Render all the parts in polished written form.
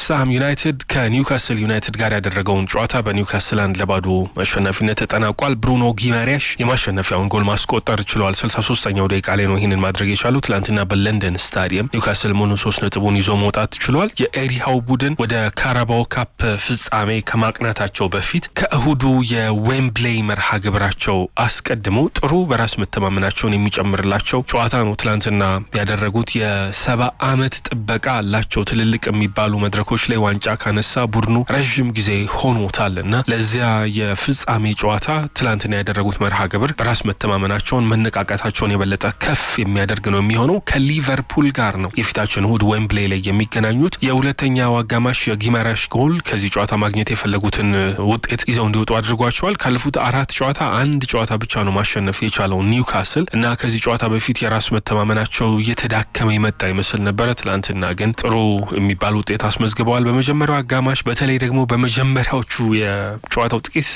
ዌስትሃም ዩናይትድ ከኒውካስል ዩናይትድ ጋር ያደረገውን ጨዋታ በኒውካስል 1-0 አሸናፊነት ተጠናቋል። ብሩኖ ጊማሬሽ የማሸነፊያውን ጎል ማስቆጠር ችሏል። 63ኛው ደቂቃ ላይ ነው ይህንን ማድረግ የቻለው። ትላንትና በለንደን ስታዲየም ኒውካስል ሙሉ 3 ነጥቡን ይዞ መውጣት ችሏል። የኤዲ ሃው ቡድን ወደ ካራባኦ ካፕ ፍጻሜ ከማቅናታቸው በፊት ከእሁዱ የዌምብሌይ መርሃ ግብራቸው አስቀድሞ ጥሩ በራስ መተማመናቸውን የሚጨምርላቸው ጨዋታ ነው ትላንትና ያደረጉት። የ70 ዓመት ጥበቃ አላቸው። ትልልቅ የሚባሉ መድረኮች ላይ ዋንጫ ካነሳ ቡድኑ ረጅም ጊዜ ሆኖታልና ለዚያ የፍጻሜ ጨዋታ ትላንትና ያደረጉት መርሃ ግብር በራስ መተማመናቸውን መነቃቃታቸውን የበለጠ ከፍ የሚያደርግ ነው የሚሆነው። ከሊቨርፑል ጋር ነው የፊታችን እሁድ ዌምብሌይ ላይ የሚገናኙት። የሁለተኛው አጋማሽ የጊማሬሽ ጎል ከዚህ ጨዋታ ማግኘት የፈለጉትን ውጤት ይዘው እንዲወጡ አድርጓቸዋል። ካለፉት 4 ጨዋታ 1 ጨዋታ ብቻ ነው ማሸነፍ የቻለው ኒውካስል እና ከዚህ ጨዋታ በፊት የራስ መተማመናቸው እየተዳከመ ይመጣ ይመስል ነበረ። ትላንትና ግን ጥሩ የሚባል ውጤት አስመዝግበዋል። በመጀመሪያው አጋማሽ በተለይ ደግሞ በመጀመሪያዎቹ የጨዋታው ጥቂት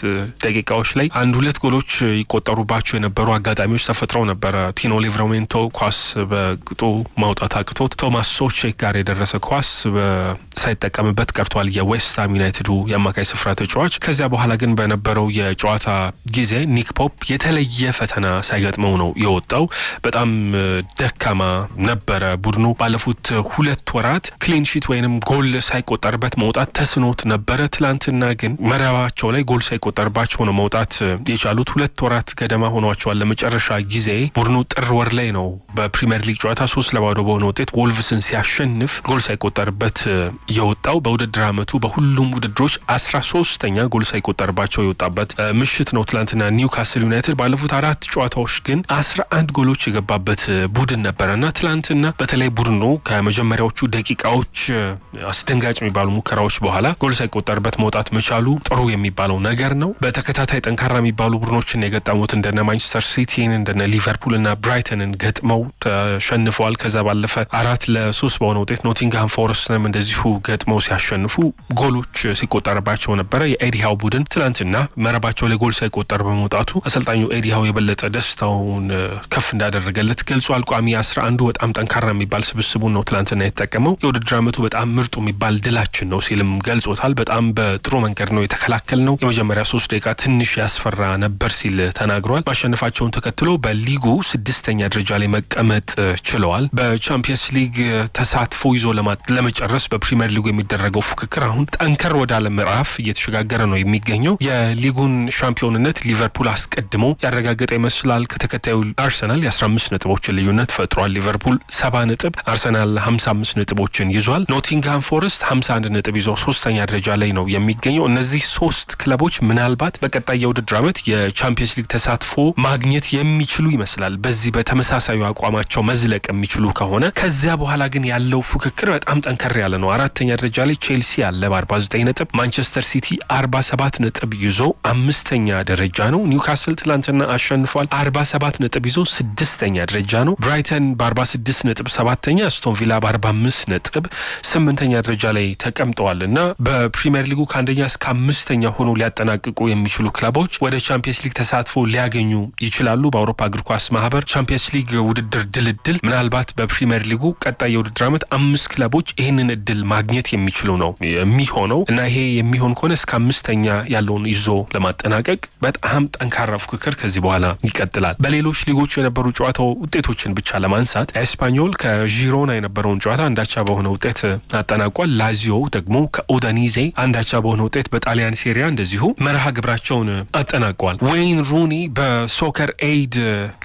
ደቂቃዎች ላይ 1-2 ጎሎች ይቆጠሩባቸው የነበሩ አጋጣሚዎች ተፈጥረው ነበረ። ቲኖ ሊቨርሜንቶ ኳስ በቅጡ ማውጣት አቅቶት ቶማስ ሶቼክ ጋር የደረሰ ኳስ ሳይጠቀምበት ቀርቷል የዌስትሃም ዩናይትዱ የአማካይ ስፍራ ተጫዋች። ከዚያ በኋላ ግን በነበረው የጨዋታ ጊዜ ኒክ ፖፕ የተለየ ፈተና ሳይገጥመው ነው የወጣው። በጣም ደካማ ነበረ ቡድኑ። ባለፉት 2 ወራት ክሊን ሺት ወይንም ጎል ሳይቆጠርበት መውጣት ተስኖት ነበረ። ትላንትና ግን መረባቸው ላይ ጎል ሳይቆጠርባቸው ነው መውጣት የቻሉት። 2 ወራት ገደማ ሆኗቸዋል። ለመጨረሻ ጊዜ ቡድኑ ጥር ወር ላይ ነው በፕሪሚየር ሊግ ጨዋታ 3-0 በሆነ ውጤት ወልቭስን ሲያሸንፍ ጎል ሳይቆጠርበት የወጣው። በውድድር ዓመቱ በሁሉም ውድድሮች 13ኛ ጎል ሳይቆጠርባቸው የወጣበት ምሽት ነው ትላንትና። ኒውካስል ዩናይትድ ባለፉት 4 ጨዋታዎች ግን 11 ጎሎች የገባበት ቡድን ነበረና ትላንትና በተለይ ቡድኑ ከመጀመሪያዎቹ ደቂቃዎች አስደንጋጭ የሚባሉ ሙከራዎች በኋላ ጎል ሳይቆጠርበት መውጣት መቻሉ ጥሩ የሚባለው ነገር ነው። በተከታታይ ጠንካራ የሚባሉ ቡድኖችን የገጠሙት እንደነ ማንቸስተር ሲቲን እንደነ ሊቨርፑልና ብራይተንን ገጥመው ተሸንፈዋል። ከዛ ባለፈ 4-3 በሆነ ውጤት ኖቲንግሃም ፎረስትንም እንደዚሁ ገጥመው ሲያሸንፉ ጎሎች ሲቆጠርባቸው ነበረ። የኤዲ ሃው ቡድን ትላንትና መረባቸው ላይ ጎል ሳይቆጠር በመውጣቱ አሰልጣኙ ኤዲ ሃው የበለጠ ደስታውን ከፍ እንዳደረገለት ገልጿል። ቋሚ 11 በጣም ጠንካራ የሚባል ስብስቡን ነው ትላንትና የተጠቀመው። የውድድር ዓመቱ በጣም ምርጡ የሚባል ድላችን ነው ሲልም ገልጾታል። በጣም በጥሩ መንገድ ነው የተከላከል ነው። የመጀመሪያ 3 ደቂቃ ትንሽ ያስፈራ ነበር ሲል ተናግሯል። ማሸነፋቸውን ተከትሎ በሊጉ 6ኛ ደረጃ ላይ መቀመጥ ችለዋል። በቻምፒየንስ ሊግ ተሳትፎ ይዞ ለመጨረስ በፕሪሚየር ሊጉ የሚደረገው ፉክክር አሁን ጠንከር ወዳለ ምዕራፍ እየተሸጋገረ ነው የሚገኘው። የሊጉን ሻምፒዮንነት ሊቨርፑል አስቀድሞ ያረጋገጠ ይመስላል። ከተከታዩ አርሰናል የ15 ነጥቦችን ልዩነት ፈጥሯል። ሊቨርፑል 70 ነጥብ፣ አርሰናል 55 ነጥቦችን ይዟል። ኖቲንግሃም ፎረስት 51 ነጥብ ይዞ 3ኛ ደረጃ ላይ ነው የሚገኘው። እነዚህ 3 ክለቦች ምናልባት በቀጣይ የውድድር ዓመት የቻምፒየንስ ሊግ ተሳትፎ ማግኘት የሚችሉ ይመስላል በዚህ በተመሳሳዩ አቋማቸው መዝለቅ የሚችሉ ከሆነ። ከዚያ በኋላ ግን ያለው ፉክክር በጣም ጠንከር ያለ ነው። 4ኛ ደረጃ ላይ ቼልሲ አለ በ49 ነጥብ፣ ማንቸስተር ሲቲ 47 ነጥብ ይዞ 5ኛ ደረጃ ነው። ኒውካስል ትላንትና አሸንፏል 47 ነጥብ ይዞ 6ኛ ደረጃ ነው። ብራይተን በ46 ነጥብ 7ኛ፣ አስቶን ቪላ በ45 ነጥብ 8ኛ ደረጃ ላይ ተቀምጠዋል እና በፕሪሚየር ሊጉ ከ1ኛ እስከ 5ኛ ሆኖ ሊያጠናቅቁ የሚችሉ ክለቦች ወደ ቻምፒየንስ ሊግ ተሳትፎ ሊያገኙ ይችላሉ። በአውሮፓ እግር ኳስ ማህበር ቻምፒየንስ ሊግ ውድድር ድልድል ምናልባት በፕሪሚየር ሊጉ ቀጣይ የውድድር ዓመት 5 ክለቦች ይህንን እድል ማግኘት የሚችሉ ነው የሚሆነው እና ይሄ የሚሆን ከሆነ እስከ 5ኛ ያለውን ይዞ ለማጠናቀቅ በጣም ጠንካራ ፉክክር ከዚህ በኋላ ይቀጥላል። በሌሎች ሊጎች የነበሩ ጨዋታው ውጤቶችን ብቻ ለማንሳት ኤስፓኞል ከዢሮና የነበረውን ጨዋታ አንዳቻ በሆነ ውጤት አጠናቋል። ላዚዮ ደግሞ ከኡዳኒዜ አንዳቻ በሆነ ውጤት በጣሊያን ሴሪያ እንደዚሁ መርሃ ግብራቸውን አጠናቋል። ዌይን ሩኒ በሶከር ኤይድ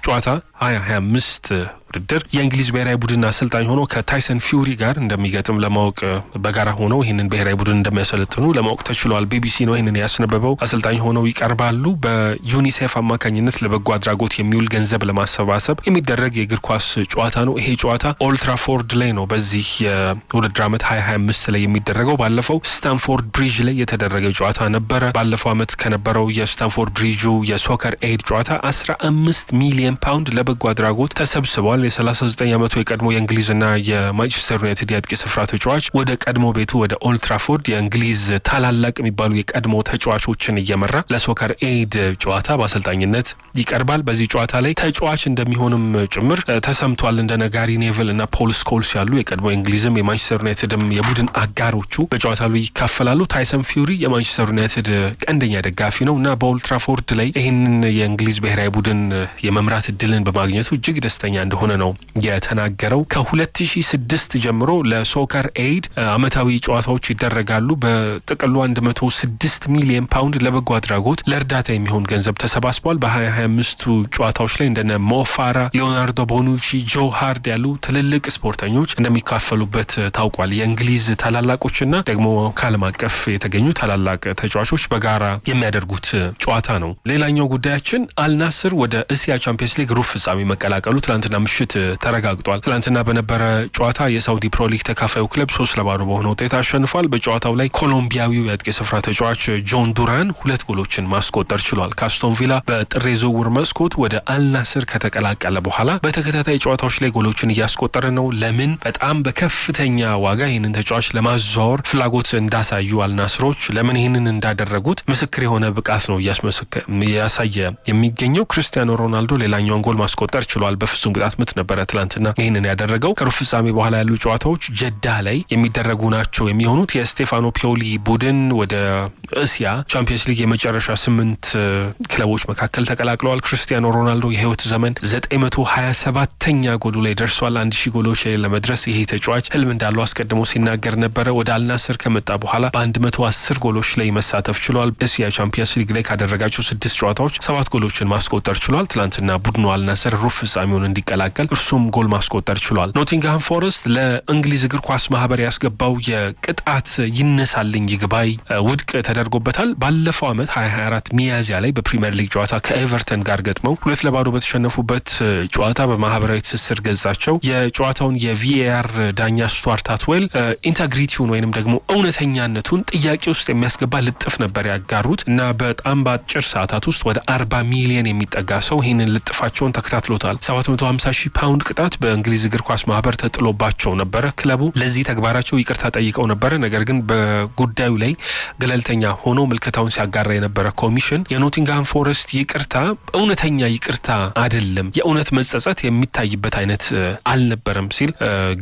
ጨዋታ 2025 ውድድር የእንግሊዝ ብሔራዊ ቡድን አሰልጣኝ ሆኖ ከታይሰን ፊውሪ ጋር እንደሚገጥም ለማወቅ በጋራ ሆነው ይህንን ብሔራዊ ቡድን እንደሚያሰለጥኑ ለማወቅ ተችሏል። ቢቢሲ ነው ይህንን ያስነበበው። አሰልጣኝ ሆነው ይቀርባሉ። በዩኒሴፍ አማካኝነት ለበጎ አድራጎት የሚውል ገንዘብ ለማሰባሰብ የሚደረግ የእግር ኳስ ጨዋታ ነው። ይሄ ጨዋታ ኦልድ ትራፎርድ ላይ ነው በዚህ የውድድር ዓመት 2025 ላይ የሚደረገው። ባለፈው ስታንፎርድ ብሪጅ ላይ የተደረገ ጨዋታ ነበረ። ባለፈው ዓመት ከነበረው የስታንፎርድ ብሪጁ የሶከር ኤይድ ጨዋታ 15 ሚሊዮን ፓውንድ ለበጎ አድራጎት ተሰብስቧል። የ39 ዓመቱ የቀድሞ የእንግሊዝና የማንቸስተር ዩናይትድ የአጥቂ ስፍራ ተጫዋች ወደ ቀድሞ ቤቱ ወደ ኦልድ ትራፎርድ የእንግሊዝ ታላላቅ የሚባሉ የቀድሞ ተጫዋቾችን እየመራ ለሶከር ኤድ ጨዋታ በአሰልጣኝነት ይቀርባል። በዚህ ጨዋታ ላይ ተጫዋች እንደሚሆንም ጭምር ተሰምቷል። እንደ ጋሪ ኔቭል እና ፖል ስኮልስ ያሉ የቀድሞ የእንግሊዝም የማንቸስተር ዩናይትድም የቡድን አጋሮቹ በጨዋታው ላይ ይካፈላሉ። ታይሰን ፊውሪ የማንቸስተር ዩናይትድ ቀንደኛ ደጋፊ ነው እና በኦልድ ትራፎርድ ላይ ይህንን የእንግሊዝ ብሔራዊ ቡድን የመምራት እድልን በማግኘቱ እጅግ ደስተኛ እንደሆነ ነው የተናገረው። ከ2006 ጀምሮ ለሶከር ኤድ አመታዊ ጨዋታዎች ይደረጋሉ። በጥቅሉ 106 ሚሊዮን ፓውንድ ለበጎ አድራጎት ለእርዳታ የሚሆን ገንዘብ ተሰባስቧል። በ2025ቱ ጨዋታዎች ላይ እንደነ ሞፋራ፣ ሊዮናርዶ ቦኑቺ፣ ጆ ሃርድ ያሉ ትልልቅ ስፖርተኞች እንደሚካፈሉበት ታውቋል። የእንግሊዝ ታላላቆችና ደግሞ ከዓለም አቀፍ የተገኙ ታላላቅ ተጫዋቾች በጋራ የሚያደርጉት ጨዋታ ነው። ሌላኛው ጉዳያችን አልናስር ወደ እስያ ቻምፒየንስ ሊግ ሩብ ፍጻሜ መቀላቀሉ ትላንትና ምሽት ተረጋግጧል። ትላንትና በነበረ ጨዋታ የሳውዲ ፕሮ ሊግ ተካፋዩ ክለብ 3-0 በሆነ ውጤት አሸንፏል። በጨዋታው ላይ ኮሎምቢያዊው የአጥቂ ስፍራ ተጫዋች ጆን ዱራን 2 ጎሎችን ማስቆጠር ችሏል። ከአስቶን ቪላ በጥር የዝውውር መስኮት ወደ አልናስር ከተቀላቀለ በኋላ በተከታታይ ጨዋታዎች ላይ ጎሎችን እያስቆጠረ ነው። ለምን? በጣም በከፍተኛ ዋጋ ይህንን ተጫዋች ለማዘዋወር ፍላጎት እንዳሳዩ አልናስሮች ለምን ይህንን እንዳደረጉት ምስክር የሆነ ብቃት ነው እያሳየ የሚገኘው። ክርስቲያኖ ሮናልዶ ሌላኛውን ጎል ማስቆጠር ችሏል። በፍጹም ቅጣት ምት ነበረ ትላንትና ይህንን ያደረገው። ከሩብ ፍጻሜ በኋላ ያሉ ጨዋታዎች ጀዳ ላይ የሚደረጉ ናቸው የሚሆኑት። የስቴፋኖ ፒዮሊ ቡድን ወደ እስያ ቻምፒየንስ ሊግ የመጨረሻ 8 ክለቦች መካከል ተቀላቅለዋል። ክርስቲያኖ ሮናልዶ የህይወት ዘመን 927ኛ ጎሉ ላይ ደርሷል። 1000 ጎሎች ላይ ለመድረስ ይሄ ተጫዋች ህልም እንዳለው አስቀድሞ ሲናገር ነበረ። ወደ አልናስር ከመጣ በኋላ በ110 ጎሎች ላይ መሳተፍ ችሏል። እስያ ቻምፒየንስ ሊግ ላይ ካደረጋቸው 6 ጨዋታዎች 7 ጎሎችን ማስቆጠር ችሏል። ትላንትና ቡድኑ አልናስር ሩብ ፍጻሜውን እንዲቀላቀል እርሱም ጎል ማስቆጠር ችሏል። ኖቲንግሃም ፎረስት ለእንግሊዝ እግር ኳስ ማህበር ያስገባው የቅጣት ይነሳልኝ ይግባይ ውድቅ ተደርጎበታል። ባለፈው ዓመት 2024 ሚያዝያ ላይ በፕሪሚየር ሊግ ጨዋታ ከኤቨርተን ጋር ገጥመው 2-0 በተሸነፉበት ጨዋታ በማህበራዊ ትስስር ገጻቸው የጨዋታውን የቪኤአር ዳኛ ስቱዋርት አትዌል ኢንተግሪቲውን ወይንም ደግሞ እውነተኛነቱን ጥያቄ ውስጥ የሚያስገባ ልጥፍ ነበር ያጋሩት እና በጣም በአጭር ሰዓታት ውስጥ ወደ 40 ሚሊዮን የሚጠጋ ሰው ይህንን ልጥፋቸውን ተከታትሎታል። 750,000 ፓውንድ ቅጣት በእንግሊዝ እግር ኳስ ማህበር ተጥሎባቸው ነበረ። ክለቡ ለዚህ ተግባራቸው ይቅርታ ጠይቀው ነበረ። ነገር ግን በጉዳዩ ላይ ገለልተኛ ሆኖ ምልከታውን ሲያጋራ የነበረ ኮሚሽን የኖቲንግሃም ፎረስት ይቅርታ እውነተኛ ይቅርታ አይደለም፣ የእውነት መጸጸት የሚታይበት አይነት አልነበረም ሲል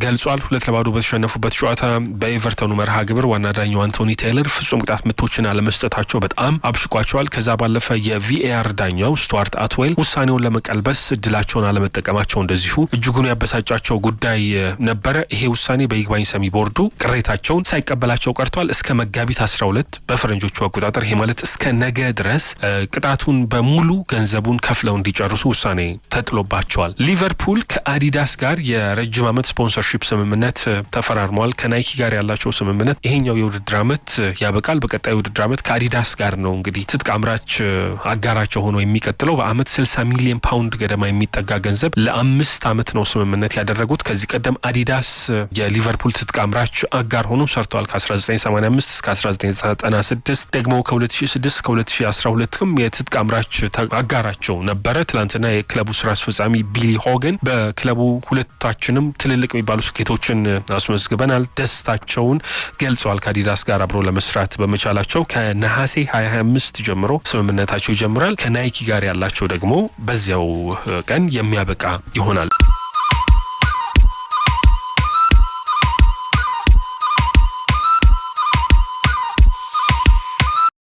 ገልጿል። 2-0 በተሸነፉበት ጨዋታ በኤቨርተኑ መርሃ ግብር ዋና ዳኛው አንቶኒ ቴይለር ፍጹም ቅጣት ምቶችን አለመስጠታቸው በጣም አብሽቋቸዋል። ከዛ ባለፈ የቪኤአር ዳኛው ስቱዋርት አትዌል ውሳኔውን ለመቀልበስ እድላቸውን አለመጠቀማቸው እንደዚሁ እጅጉን ያበሳጫቸው ጉዳይ ነበረ። ይሄ ውሳኔ በይግባኝ ሰሚ ቦርዱ ቅሬታቸውን ሳይቀበላቸው ቀርቷል። እስከ መጋቢት 12 በፈረንጆቹ አቆጣጠር ይሄ ማለት እስከ ነገ ድረስ ቅጣቱን በሙሉ ገንዘቡን ከፍለው እንዲጨርሱ ውሳኔ ተጥሎባቸዋል። ሊቨርፑል ከአዲዳስ ጋር የረጅም ዓመት ስፖንሰርሺፕ ስምምነት ተፈራርሟል። ከናይኪ ጋር ያላቸው ስምምነት ይሄኛው የውድድር ዓመት ያበቃል። በቀጣዩ ውድድር ዓመት ከአዲዳስ ጋር ነው እንግዲህ ትጥቅ አምራች አጋራቸው ሆኖ የሚቀጥለው። በአመት 60 ሚሊዮን ፓውንድ ገደማ የሚጠጋ ገንዘብ ለ5 ዓመት ነው ስምምነት ያደረጉት። ከዚህ ቀደም አዲዳስ የሊቨርፑል ትጥቅ አምራች አጋር ሆኖ ሰርቷል። ከ1985 እስከ 1996 ደግሞ ከ2006 እስከ 2012ም የትጥቅ አምራች አጋራቸው ነበረ። ትላንትና የክለቡ ስራ አስፈጻሚ ቢሊ ሆገን በክለቡ ሁለታችንም ትልልቅ የሚባሉ ስኬቶችን አስመዝግበናል፣ ደስታቸውን ገልጸዋል። ከአዲዳስ ጋር አብሮ ለመስራት በመቻላቸው ከነሐሴ 2025 ጀምሮ ስምምነታቸው ይጀምራል። ከናይኪ ጋር ያላቸው ደግሞ በዚያው ቀን የሚያበቃ ይሆናል።